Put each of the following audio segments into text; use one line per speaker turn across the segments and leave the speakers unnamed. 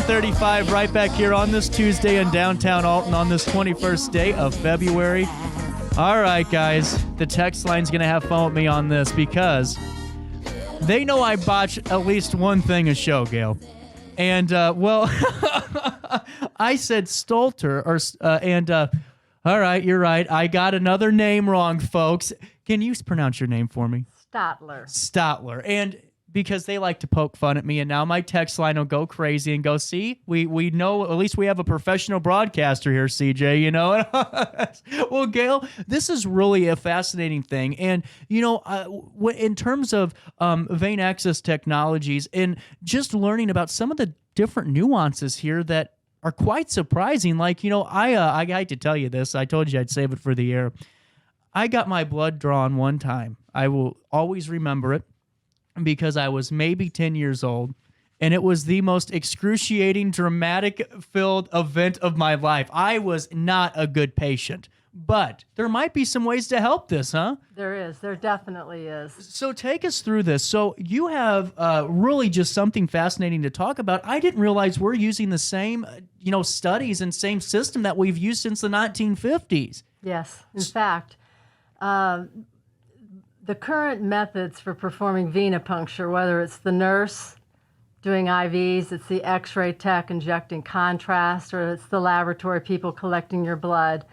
7:35, right back here on this Tuesday in downtown Alton on this 21st day of February. All right, guys, the text line's going to have fun with me on this because they know I botch at least one thing a show, Gail. And, well, I said Stolter, all right, you're right. I got another name wrong, folks. Can you pronounce your name for me? Stotler. And because they like to poke fun at me, and now my text line will go crazy and go, see, we know, at least we have a professional broadcaster here, CJ, you know? Well, Gail, this is really a fascinating thing. And, you know, in terms of vein access technologies and just learning about some of the different nuances here that are quite surprising. Like, you know, I hate to tell you this. I told you I'd save it for the air. I got my blood drawn one time. I will always remember it because I was maybe 10 years old, and it was the most excruciating, dramatic-filled event of my life. I was not a good patient, but there might be some ways to help this, huh?
There is. There definitely is.
So take us through this. So you have really just something fascinating to talk about. I didn't realize we're using the same, studies and same system that we've used since the 1950s.
Yes. In fact, the current methods for performing venipuncture, whether it's the nurse doing IVs, it's the x-ray tech injecting contrast, or it's the laboratory people collecting your blood,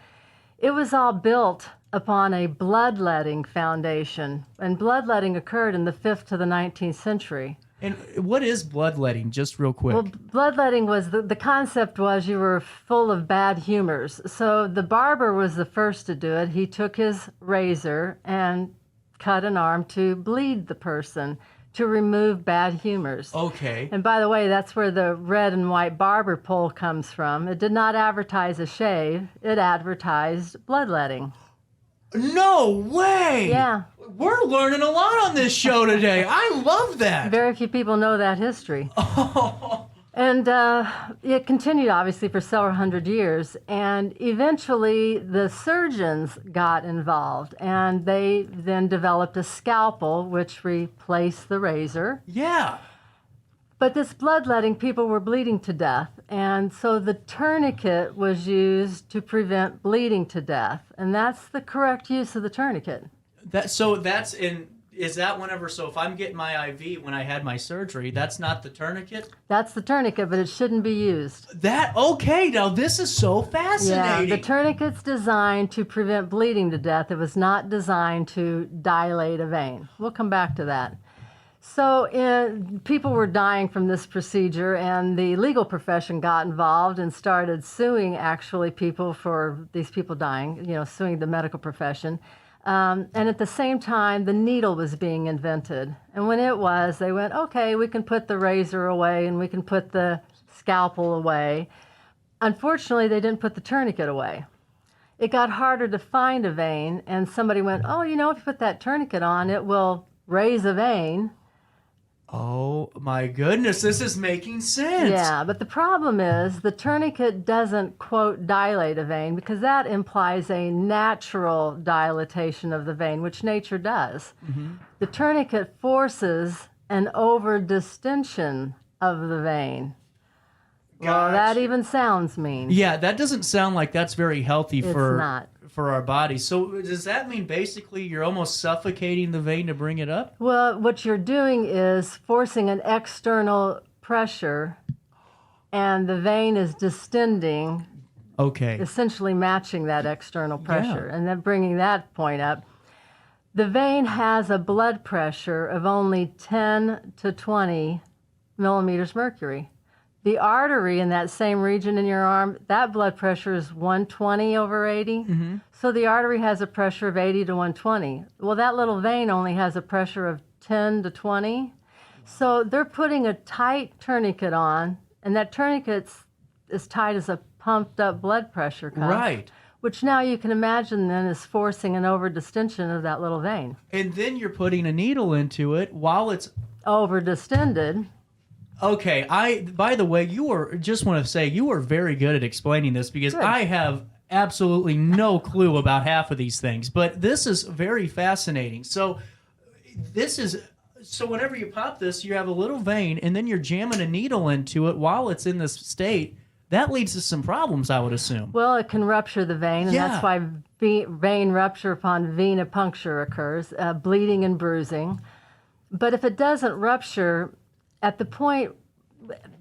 it was all built upon a bloodletting foundation. And bloodletting occurred in the 5th to the 19th century.
And what is bloodletting, just real quick?
Well, bloodletting was, the concept was you were full of bad humors. So the barber was the first to do it. He took his razor and cut an arm to bleed the person, to remove bad humors.
Okay.
And by the way, that's where the red and white barber pole comes from. It did not advertise a shave. It advertised bloodletting.
No way!
Yeah.
We're learning a lot on this show today. I love that.
Very few people know that history. And it continued, obviously, for several hundred years. And eventually, the surgeons got involved. And they then developed a scalpel, which replaced the razor.
Yeah.
But this bloodletting, people were bleeding to death. And so the tourniquet was used to prevent bleeding to death. And that's the correct use of the tourniquet. Is that whenever, so if I'm getting my IV when I had my surgery, that's not the tourniquet? That's the tourniquet, but it shouldn't be used.
Okay, now this is so fascinating.
Yeah, the tourniquet's designed to prevent bleeding to death. It was not designed to dilate a vein. We'll come back to that. So people were dying from this procedure, and the legal profession got involved and started suing, actually, people for these people dying, suing the medical profession. And at the same time, the needle was being invented. And when it was, they went, okay, we can put the razor away and we can put the scalpel away. Unfortunately, they didn't put the tourniquet away. It got harder to find a vein, and somebody went, if you put that tourniquet on, it will raise a vein.
Oh, my goodness, this is making sense.
Yeah, but the problem is the tourniquet doesn't, quote, dilate a vein, because that implies a natural dilatation of the vein, which nature does. Mm-hmm. The tourniquet forces an over-distension of the vein. Gotcha. Well, that even sounds mean.
Yeah, that doesn't sound like that's very healthy for our bodies. So does that mean basically you're almost suffocating the vein to bring it up?
Well, what you're doing is forcing an external pressure, and the vein is distending.
Okay.
Essentially matching that external pressure,
yeah.
And then bringing that point up. The vein has a blood pressure of only 10 to 20 millimeters mercury. The artery in that same region in your arm, that blood pressure is 120 over 80. Mm-hmm. So the artery has a pressure of 80 to 120. Well, that little vein only has a pressure of 10 to 20. So they're putting a tight tourniquet on, and that tourniquet's as tight as a pumped up blood pressure cuff.
Right.
Which now you can imagine then is forcing an over-distension of that little vein.
And then you're putting a needle into it while it's
over-distended.
Okay, by the way, you were very good at explaining this, because
Good.
I have absolutely no clue about half of these things, but this is very fascinating. So this is so whenever you pop this, you have a little vein, and then you're jamming a needle into it while it's in this state. That leads to some problems, I would assume.
Well, it can rupture the vein, and that's why vein rupture upon venipuncture occurs, bleeding and bruising. But if it doesn't rupture, at the point,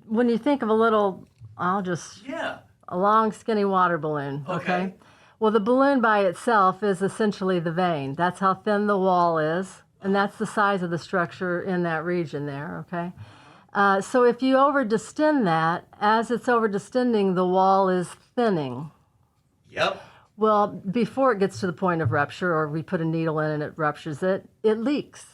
when you think of a little, a long, skinny water balloon, okay? Well, the balloon by itself is essentially the vein. That's how thin the wall is, and that's the size of the structure in that region there, okay? So if you over-distend that, as it's over-distending, the wall is thinning.
Yep.
Well, before it gets to the point of rupture, or we put a needle in and it ruptures it, it leaks.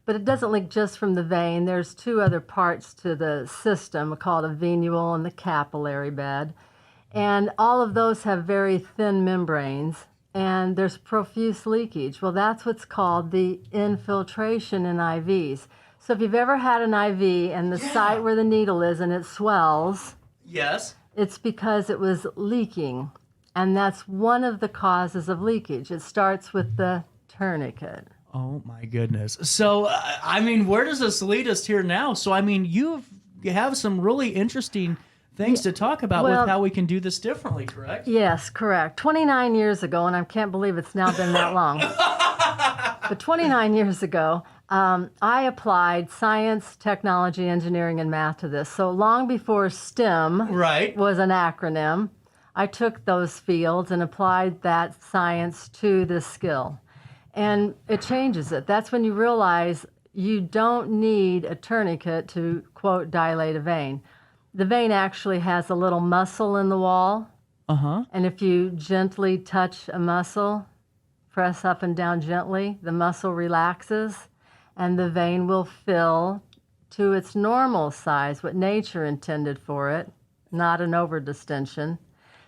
But it doesn't leak just from the vein. There's two other parts to the system called a venule and the capillary bed. And all of those have very thin membranes, and there's profuse leakage. Well, that's what's called the infiltration in IVs. So if you've ever had an IV and the site where the needle is and it swells, it's because it was leaking. And that's one of the causes of leakage. It starts with the tourniquet.
Oh, my goodness. So, I mean, where does this lead us here now? So, I mean, you have some really interesting things to talk about with how we can do this differently, correct?
Yes, correct. 29 years ago, and I can't believe it's now been that long. But 29 years ago, I applied science, technology, engineering, and math to this. So long before STEM was an acronym, I took those fields and applied that science to this skill. And it changes it. That's when you realize you don't need a tourniquet to, quote, dilate a vein. The vein actually has a little muscle in the wall. And if you gently touch a muscle, press up and down gently, the muscle relaxes, and the vein will fill to its normal size, what nature intended for it, not an overdistension.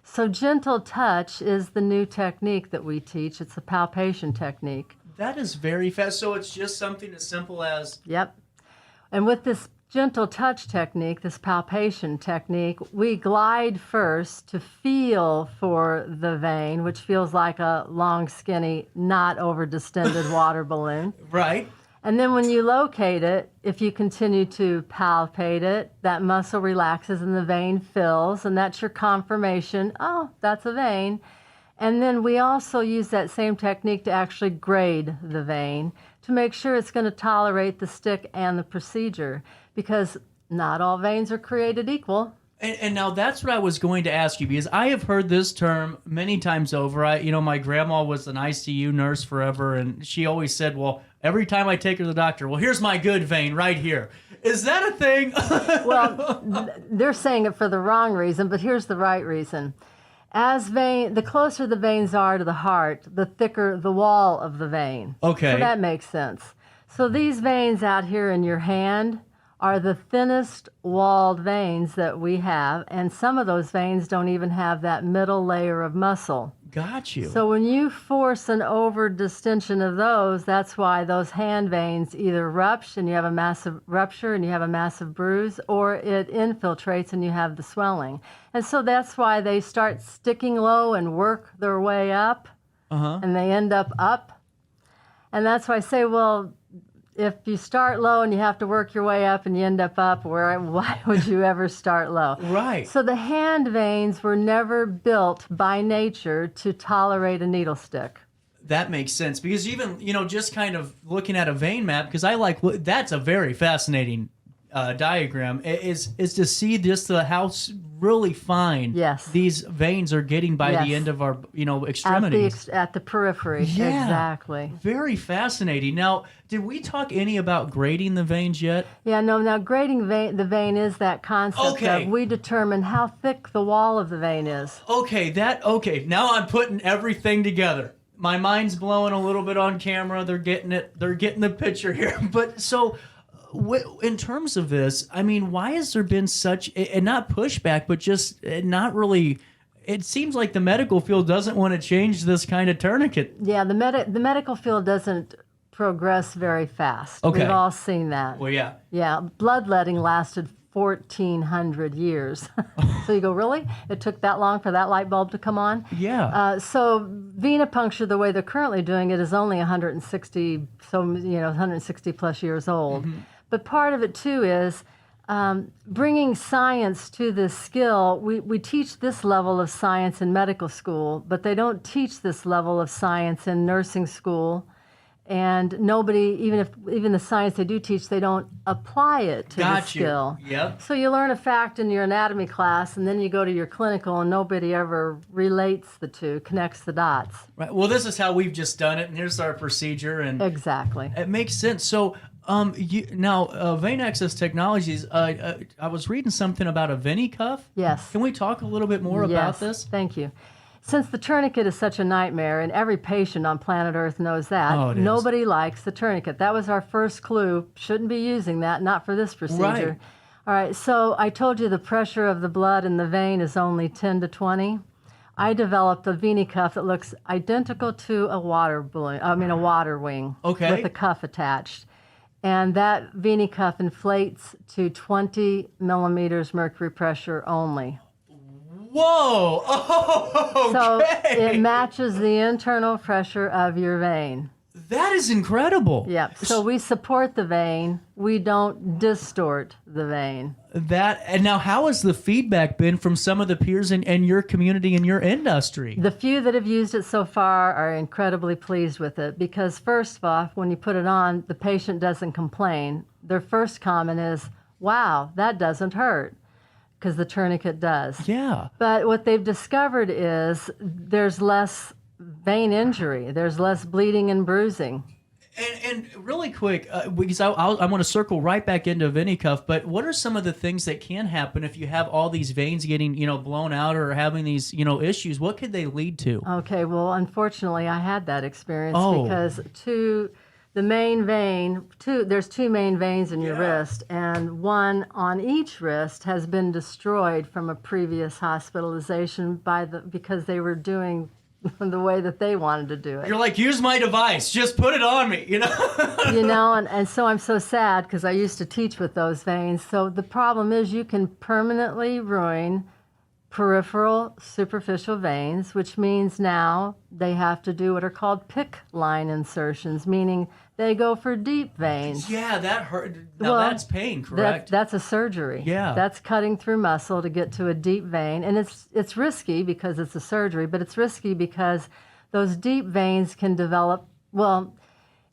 So gentle touch is the new technique that we teach. It's a palpation technique.
That is very fast. So it's just something as simple as...
Yep. And with this gentle touch technique, this palpation technique, we glide first to feel for the vein, which feels like a long, skinny, not over-distended water balloon.
Right.
And then when you locate it, if you continue to palpate it, that muscle relaxes and the vein fills, and that's your confirmation, oh, that's a vein. And then we also use that same technique to actually grade the vein to make sure it's going to tolerate the stick and the procedure, because not all veins are created equal.
And now that's what I was going to ask you, because I have heard this term many times over. My grandma was an ICU nurse forever, and she always said, well, every time I take her to the doctor, well, here's my good vein right here. Is that a thing?
Well, they're saying it for the wrong reason, but here's the right reason. The closer the veins are to the heart, the thicker the wall of the vein.
Okay.
So that makes sense. So these veins out here in your hand are the thinnest walled veins that we have, and some of those veins don't even have that middle layer of muscle.
Got you.
So when you force an over-distension of those, that's why those hand veins either rupture and you have a massive rupture and you have a massive bruise, or it infiltrates and you have the swelling. And so that's why they start sticking low and work their way up, and they end up. And that's why I say, well, if you start low and you have to work your way up and you end up, why would you ever start low?
Right.
So the hand veins were never built by nature to tolerate a needle stick.
That makes sense, because even, just kind of looking at a vein map, because that's a very fascinating diagram, is to see just how really fine these veins are getting by the end of our, extremities.
At the periphery, exactly.
Very fascinating. Now, did we talk any about grading the veins yet?
Yeah, no, now grading the vein is that concept of we determine how thick the wall of the vein is.
Okay, now I'm putting everything together. My mind's blowing a little bit on camera. They're getting the picture here. But so... in terms of this, I mean, why has there been such, and not pushback, but just not really, it seems like the medical field doesn't want to change this kind of tourniquet.
Yeah, the medical field doesn't progress very fast.
Okay.
We've all seen that.
Well, yeah.
Yeah, bloodletting lasted 1,400 years. So you go, really? It took that long for that light bulb to come on?
Yeah.
So venipuncture, the way they're currently doing it, is only 160, 160 plus years old. But part of it too is bringing science to this skill. We teach this level of science in medical school, but they don't teach this level of science in nursing school. And nobody, even the science they do teach, they don't apply it to the skill.
Yep.
So you learn a fact in your anatomy class, and then you go to your clinical, and nobody ever relates the two, connects the dots.
Right. Well, this is how we've just done it, and here's our procedure, and
Exactly.
it makes sense. So, Vein Access Technologies. I was reading something about a VeniCuff.
Yes.
Can we talk a little bit more about this?
Thank you. Since the tourniquet is such a nightmare, and every patient on planet Earth knows that,
Oh, it is.
nobody likes the tourniquet. That was our first clue. Shouldn't be using that, not for this procedure.
Right.
All right, so I told you the pressure of the blood in the vein is only 10 to 20. I developed a VeniCuff that looks identical to a water wing
Okay.
with a cuff attached. And that VeniCuff inflates to 20 millimeters mercury pressure only.
Whoa! Oh,
So
okay.
it matches the internal pressure of your vein.
That is incredible.
Yep. So we support the vein. We don't distort the vein.
And now, how has the feedback been from some of the peers in your community and your industry?
The few that have used it so far are incredibly pleased with it because, first off, when you put it on, the patient doesn't complain. Their first comment is, wow, that doesn't hurt, because the tourniquet does.
Yeah.
But what they've discovered is there's less vein injury. There's less bleeding and bruising.
And really quick, because I want to circle right back into VeniCuff, but what are some of the things that can happen if you have all these veins getting, blown out or having these, issues? What could they lead to?
Okay, well, unfortunately, I had that experience
Oh.
because the main vein, there's two main veins in your wrist, and one on each wrist has been destroyed from a previous hospitalization because they were doing the way that they wanted to do it.
You're like, use my device, just put it on me,
And so I'm so sad because I used to teach with those veins. So the problem is you can permanently ruin peripheral superficial veins, which means now they have to do what are called PICC line insertions, meaning they go for deep veins.
Yeah, that hurt. Now that's pain, correct?
That's a surgery.
Yeah.
That's cutting through muscle to get to a deep vein. And it's risky because it's a surgery, but it's risky because those deep veins can develop,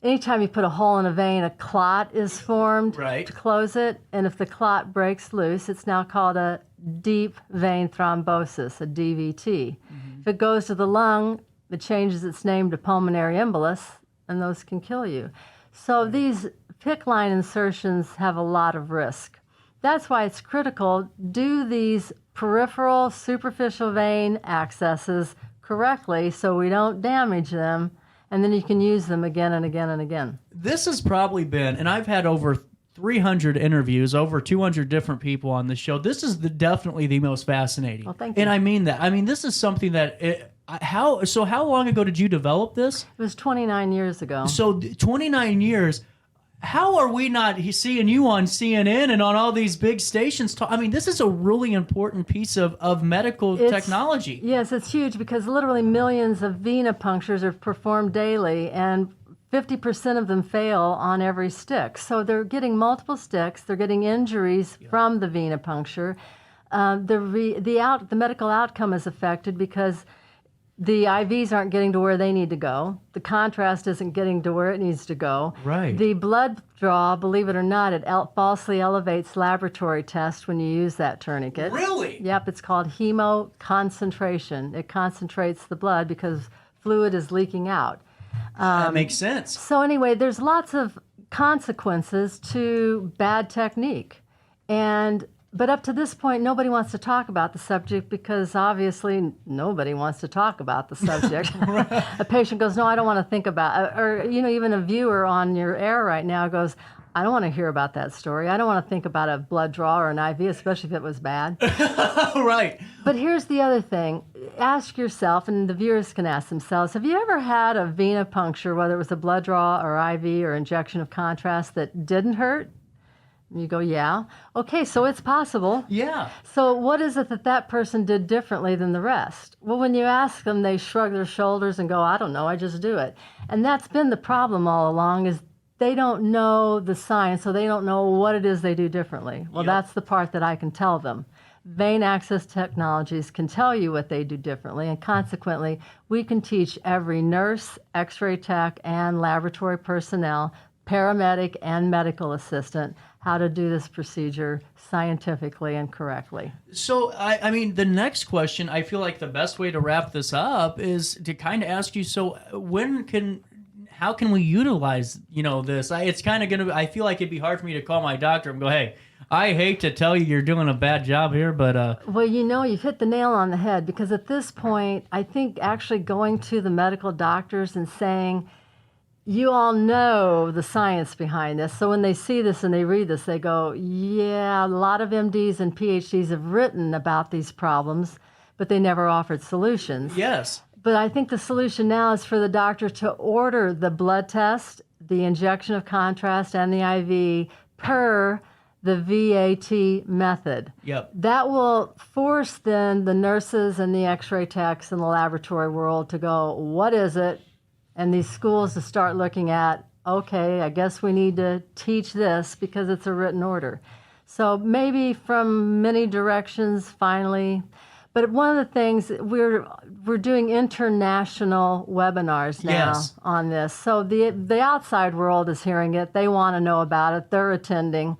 anytime you put a hole in a vein, a clot is formed
Right.
to close it. And if the clot breaks loose, it's now called a deep vein thrombosis, a DVT. If it goes to the lung, it changes its name to pulmonary embolus, and those can kill you. So these PICC line insertions have a lot of risk. That's why it's critical, do these peripheral superficial vein accesses correctly so we don't damage them, and then you can use them again and again and again.
This has probably been, and I've had over 300 interviews, over 200 different people on the show. This is definitely the most fascinating.
Well, thank you.
And I mean that. I mean, this is something that... How long ago did you develop this?
It was 29 years ago.
So 29 years. How are we not seeing you on CNN and on all these big stations? This is a really important piece of medical technology.
Yes, it's huge because literally millions of venipunctures are performed daily, and 50% of them fail on every stick. So they're getting multiple sticks. They're getting injuries from the venipuncture. The medical outcome is affected because the IVs aren't getting to where they need to go. The contrast isn't getting to where it needs to go.
Right.
The blood draw, believe it or not, it falsely elevates laboratory tests when you use that tourniquet.
Really?
Yep, it's called hemoconcentration. It concentrates the blood because fluid is leaking out.
That makes sense.
So anyway, there's lots of consequences to bad technique. But up to this point, nobody wants to talk about the subject because obviously nobody wants to talk about the subject. A patient goes, no, I don't want to think about it. Or, even a viewer on your air right now goes, I don't want to hear about that story. I don't want to think about a blood draw or an IV, especially if it was bad.
Right.
But here's the other thing. Ask yourself, and the viewers can ask themselves, have you ever had a venipuncture, whether it was a blood draw or IV or injection of contrast, that didn't hurt? You go, yeah. Okay, so it's possible.
Yeah.
So what is it that that person did differently than the rest? Well, when you ask them, they shrug their shoulders and go, I don't know, I just do it. And that's been the problem all along, is they don't know the science, so they don't know what it is they do differently. Well,
Yep.
that's the part that I can tell them. Vein access technologies can tell you what they do differently, and consequently, we can teach every nurse, x-ray tech, and laboratory personnel, paramedic and medical assistant, how to do this procedure scientifically and correctly.
So, I mean, the next question, I feel like the best way to wrap this up is to kind of ask you, so how can we utilize, this? It's kind of going to, I feel like it'd be hard for me to call my doctor and go, hey, I hate to tell you you're doing a bad job here, but...
Well, you've hit the nail on the head, because at this point, I think actually going to the medical doctors and saying, you all know the science behind this. So when they see this and they read this, they go, yeah, a lot of MDs and PhDs have written about these problems, but they never offered solutions.
Yes.
But I think the solution now is for the doctor to order the blood test, the injection of contrast, and the IV per the VAT method.
Yep.
That will force then the nurses and the x-ray techs in the laboratory world to go, what is it? And these schools to start looking at, okay, I guess we need to teach this because it's a written order. So maybe from many directions finally. But one of the things, we're doing international webinars now on this. So the outside world is hearing it. They want to know about it. They're attending.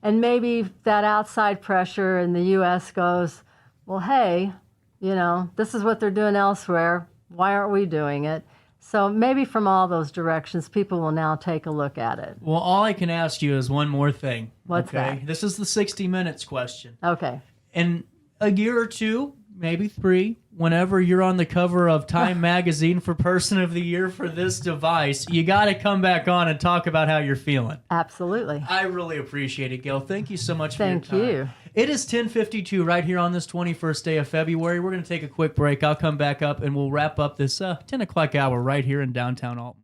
And maybe that outside pressure in the U.S. goes, well, hey, this is what they're doing elsewhere. Why aren't we doing it? So maybe from all those directions, people will now take a look at it.
Well, all I can ask you is one more thing.
What's that?
This is the 60 Minutes question.
Okay.
In a year or two, maybe 3, whenever you're on the cover of Time magazine for Person of the Year for this device, you got to come back on and talk about how you're feeling.
Absolutely.
I really appreciate it, Gail. Thank you so much for your time.
Thank you.
It is 10:52 right here on this 21st day of February. We're going to take a quick break. I'll come back up and we'll wrap up this 10 o'clock hour right here in downtown Alton.